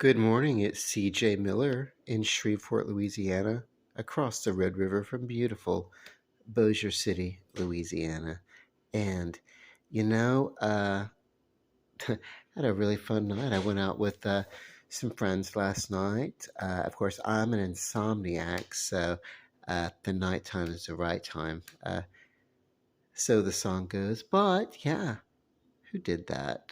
Good morning, it's CJ Miller in Shreveport, Louisiana, across the Red River from beautiful Bossier City, Louisiana. And, you know, uh, had a really fun night. I went out with some friends last night. Of course, I'm an insomniac, so the nighttime is the right time. So the song goes. But, yeah, who did that?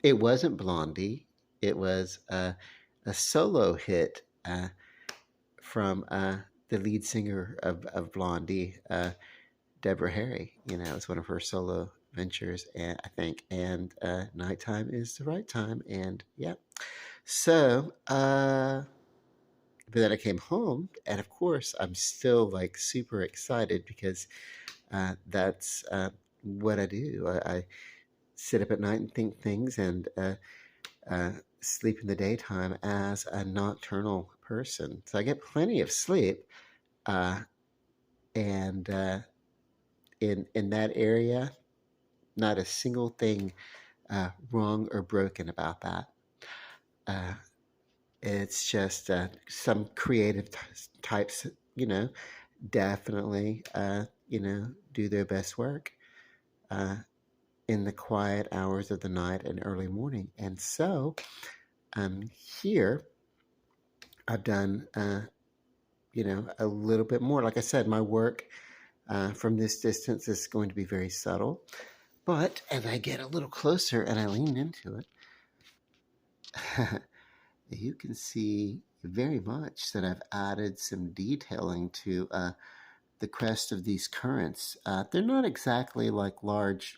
It wasn't Blondie. It was a solo hit from the lead singer of Blondie, Deborah Harry. It's one of her solo ventures, and I think, and nighttime is the right time, and yeah. So, but then I came home, and of course, I'm still like super excited because that's what I do. I sit up at night and think things, and uh, sleep in the daytime as a nocturnal person. So I get plenty of sleep. Uh, and in that area, not a single thing wrong or broken about that. Uh, it's just some creative types, you know, definitely, do their best work uh, in the quiet hours of the night and early morning. And so here I've done, a little bit more. Like I said, my work from this distance is going to be very subtle. But as I get a little closer and I lean into it, you can see very much that I've added some detailing to the crest of these currents. They're not exactly like large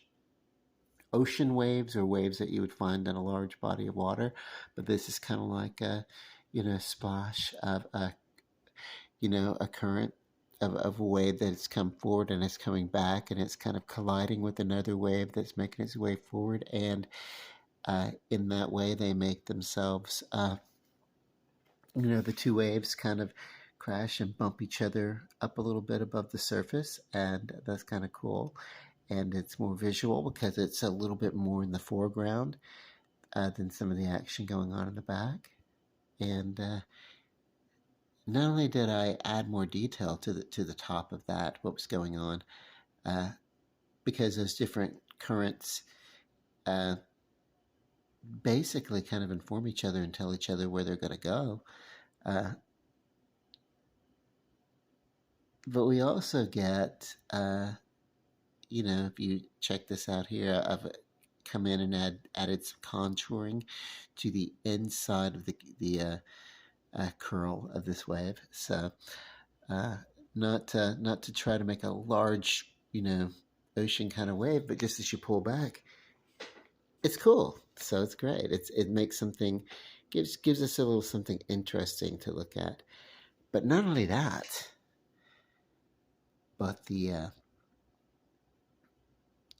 ocean waves or waves that you would find in a large body of water, but this is kind of like splash of a current of a wave that's come forward and it's coming back and it's kind of colliding with another wave that's making its way forward. And in that way, they make themselves, the two waves kind of crash and bump each other up a little bit above the surface. And that's kind of cool. And it's more visual because it's a little bit more in the foreground than some of the action going on in the back. And not only did I add more detail to the top of that, what was going on, uh, because those different currents uh, basically kind of inform each other and tell each other where they're going to go. Uh, but we also get, if you check this out here, I've come in and added some contouring to the inside of the curl of this wave. So uh, not to try to make a large, ocean kind of wave, but just as you pull back, it's cool. So it's great. It makes something gives us a little something interesting to look at. But not only that, but the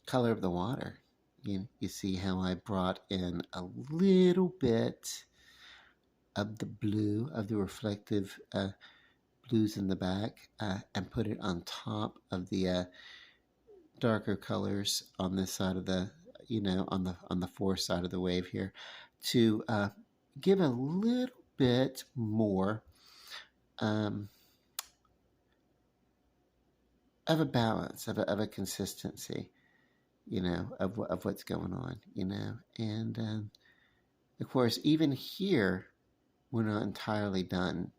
color of the water. You see how I brought in a little bit of the blue, of the reflective blues in the back, and put it on top of the darker colors on this side of the, on the fore side of the wave here, to give a little bit more um, of a balance, of a consistency, of what's going on, and of course, even here, we're not entirely done,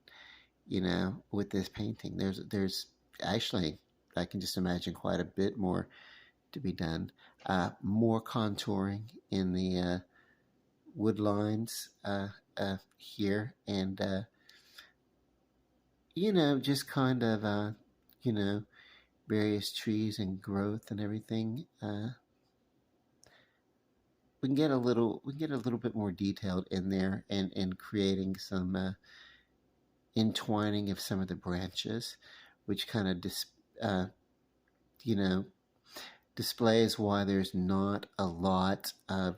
with this painting. There's actually, I can just imagine quite a bit more to be done. More contouring in the wood lines here, and just kind of you know, various trees and growth and everything. We can get a little bit more detailed in there, and creating some entwining of some of the branches, which kind of uh, you know displays why there's not a lot of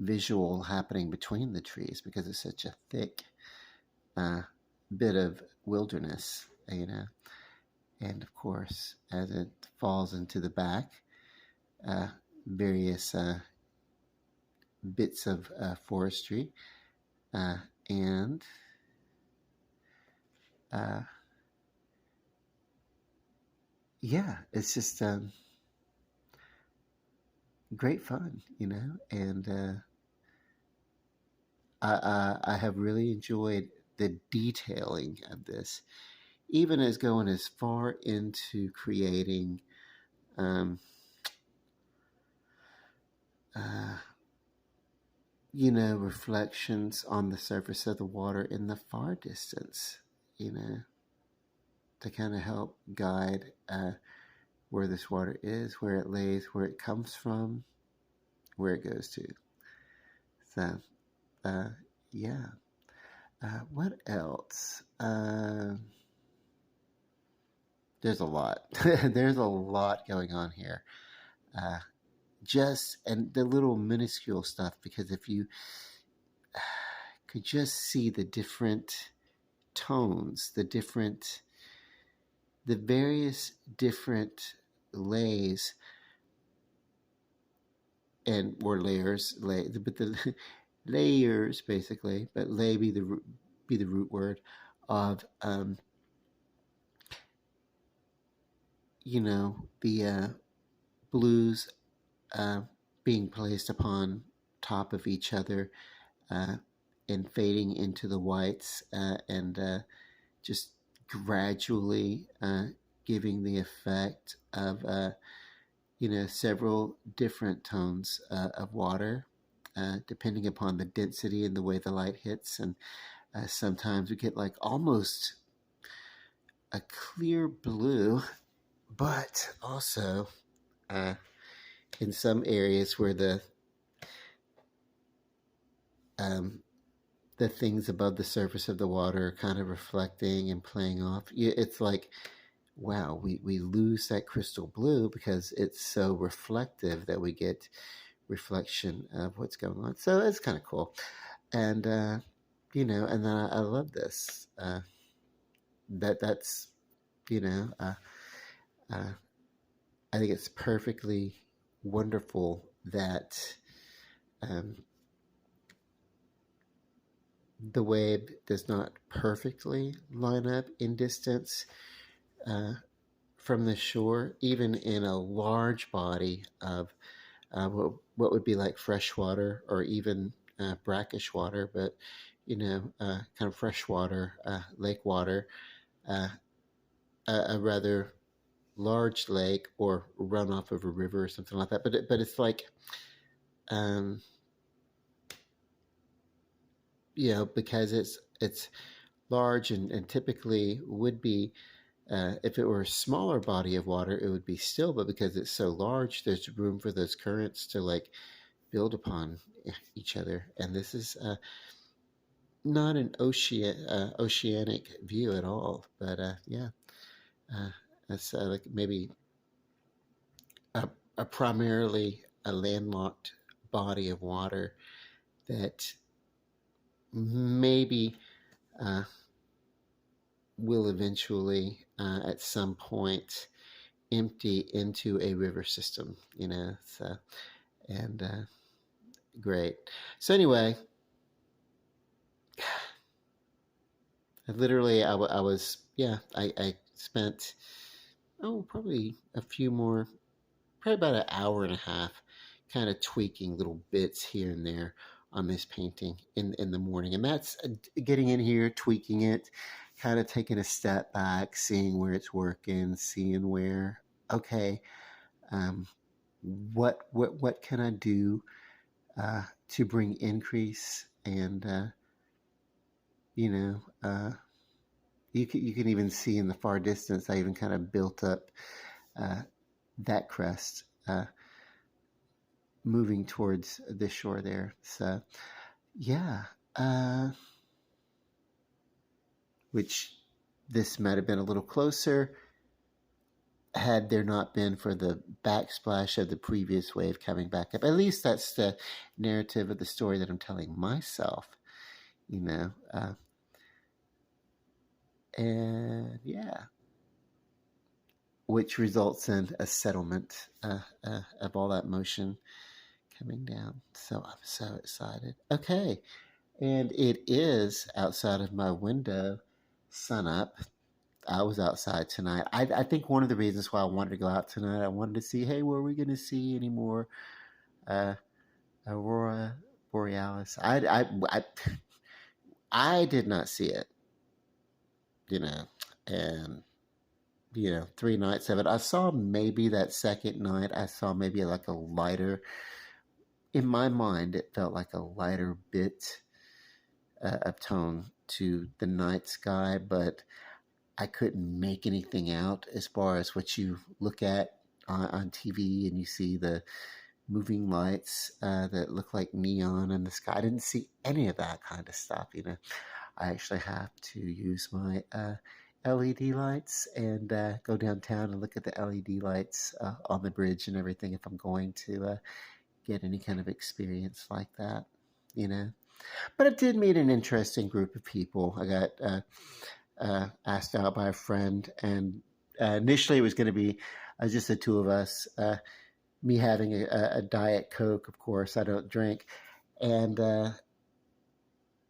visual happening between the trees because it's such a thick uh, bit of wilderness, And of course, as it falls into the back, various bits of forestry uh, and uh, yeah, it's just great fun, and I have really enjoyed the detailing of this, even as going as far into creating um, uh, reflections on the surface of the water in the far distance, you know, to kind of help guide where this water is, where it lays, where it comes from, where it goes to. So, uh, yeah. What else? There's a lot. There's a lot going on here. Uh, and the little minuscule stuff, because if you could just see the different tones, the various different lays and or layers, but the layers basically, but lay be the root word of the blues uh, being placed upon top of each other uh, and fading into the whites and just gradually giving the effect of several different tones of water depending upon the density and the way the light hits. And sometimes we get like almost a clear blue, but also uh, in some areas where um, the things above the surface of the water are kind of reflecting and playing off. It's like, wow, we lose that crystal blue because it's so reflective that we get reflection of what's going on. So it's kind of cool. And, and then I love this. That's, you know, uh, uh, I think it's perfectly wonderful that um, the wave does not perfectly line up in distance uh, from the shore, even in a large body of what would be like fresh water or even brackish water, but kind of freshwater, lake water, uh, a rather large lake or runoff of a river or something like that. But it's like, um, because it's large and typically would be. If it were a smaller body of water, it would be still, but because it's so large, there's room for those currents to like build upon each other. And this is not an oceanic view at all, but yeah, uh, it's like maybe a, a primarily a landlocked body of water that maybe uh, will eventually at some point empty into a river system, so and great. So anyway, I was, yeah, I spent, probably a few more, probably about an hour and a half, kind of tweaking little bits here and there on this painting in the morning. And that's getting in here, tweaking it, kind of taking a step back, seeing where it's working, seeing where, okay, um, what can I do to bring increase and you know you can even see in the far distance I even kind of built up uh, that crest moving towards the shore there. So yeah, uh, which this might have been a little closer had there not been for the backsplash of the previous wave coming back up. At least that's the narrative of the story that I'm telling myself, you know. And yeah, which results in a settlement of all that motion coming down. So I'm so excited. Okay, And it is outside of my window, sun up. I was outside tonight. I think one of the reasons why I wanted to go out tonight, I wanted to see, hey, were we going to see any more uh, Aurora Borealis? I did not see it, you know, and 3 nights of it. I saw maybe that second night. I saw maybe like a lighter. In my mind, it felt like a lighter bit of tone to the night sky, but I couldn't make anything out as far as what you look at on TV and you see the moving lights that look like neon in the sky. I didn't see any of that kind of stuff. I actually have to use my LED lights and go downtown and look at the LED lights on the bridge and everything if I'm going to get any kind of experience like that, you know. But it did meet an interesting group of people. I got asked out by a friend, and initially it was going to be just the two of us. Me having a diet coke, of course, I don't drink, and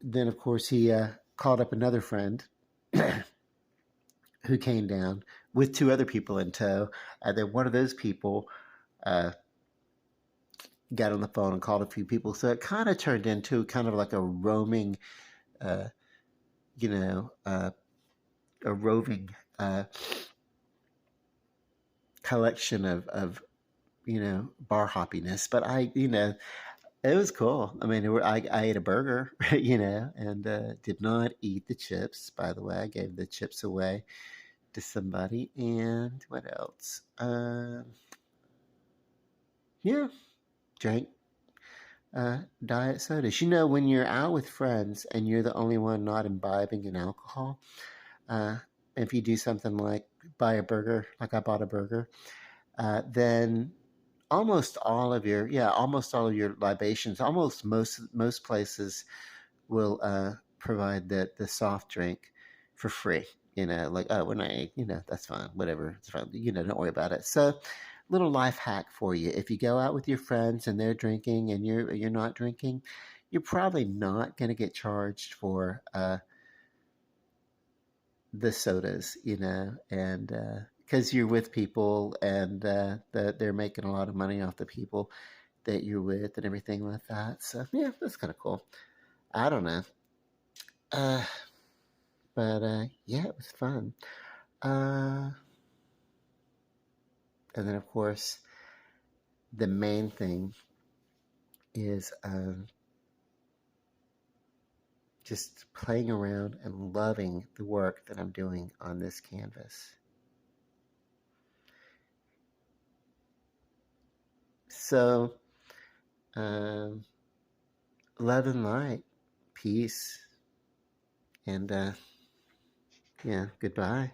then of course he called up another friend who came down with two other people in tow, and then one of those people uh, got on the phone and called a few people, so it kind of turned into kind of like a roaming, uh, you know, a roving collection of bar hoppiness. But it was cool. I mean, I ate a burger, and did not eat the chips. By the way, I gave the chips away to somebody. And what else? Yeah, drank diet sodas. When you're out with friends and you're the only one not imbibing in alcohol, uh, if you do something like buy a burger, like I bought a burger, then almost all of your libations, almost most places will provide the soft drink for free. Like, oh, when that's fine, whatever, it's fine. Don't worry about it. So, little life hack for you: if you go out with your friends and they're drinking and you're not drinking, you're probably not going to get charged for the sodas, and because you're with people and they're making a lot of money off the people that you're with and everything like that. So yeah, that's kind of cool. I don't know, uh, but yeah, it was fun. Uh, and then of course the main thing is just playing around and loving the work that I'm doing on this canvas. So, um, love and light, peace, and yeah, goodbye.